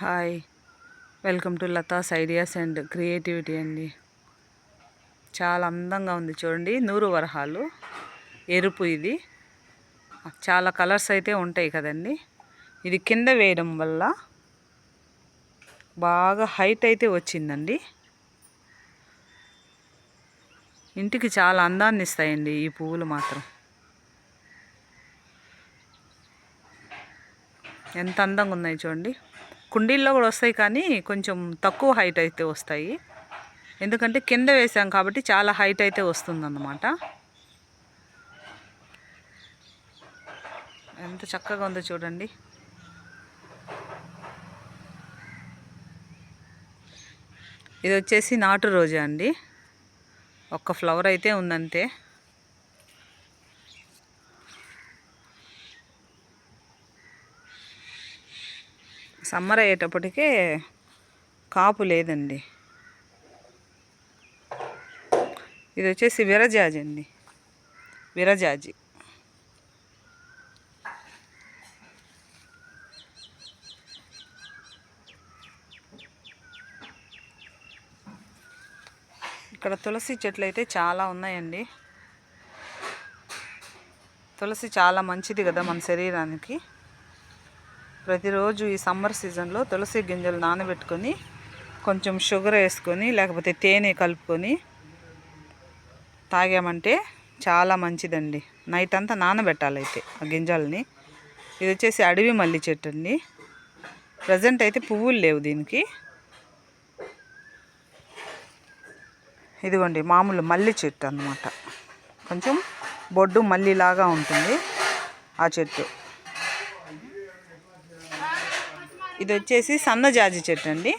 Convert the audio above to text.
Hi, welcome to Latha's ideas and creativity అండి. చాలా అందంగా ఉంది చూడండి. నూరు వరహాలు ఎరుపు. ఇది చాలా కలర్స్ అయితే ఉంటాయి కదండి. ఇది కింద వేయడం వల్ల బాగా హైట్ అయితే వచ్చిందండి. ఇంటికి చాలా అందాన్ని ఇస్తాయండి ఈ పువ్వులు మాత్రం. ఎంత అందంగా ఉన్నాయి చూడండి. కుండీల్లో కూడా వస్తాయి కానీ కొంచెం తక్కువ హైట్ అయితే వస్తాయి. ఎందుకంటే కింద వేసాం కాబట్టి చాలా హైట్ అయితే వస్తుందన్నమాట. ఎంత చక్కగా ఉందో చూడండి. ఇది వచ్చేసి నాటు రోజా అండి. ఒక్క ఫ్లవర్ అయితే ఉందంతే. సమ్మర్ అయ్యేటప్పటికే కాపు లేదండి. ఇది వచ్చేసి విరజాజి అండి. విరజాజి ఇక్కడ తులసి చెట్లు అయితే చాలా ఉన్నాయండి. తులసి చాలా మంచిది కదా మన శరీరానికి. ప్రతిరోజు ఈ సమ్మర్ సీజన్లో తులసి గింజలు నానబెట్టుకొని కొంచెం షుగర్ వేసుకొని లేకపోతే తేనె కలుపుకొని తాగామంటే చాలా మంచిదండి. నైట్ అంతా నానబెట్టాలి అయితే ఆ గింజల్ని. ఇది వచ్చేసి అడవి మల్లి చెట్టు అండి. ప్రజెంట్ అయితే పువ్వులు లేవు దీనికి. ఇదిగోండి మామూలు మల్లి చెట్టు అన్నమాట. కొంచెం బొడ్డు మల్లిలాగా ఉంటుంది ఆ చెట్టు. ఇది వచ్చేసి సన్నజాజి చెట్టు అండి.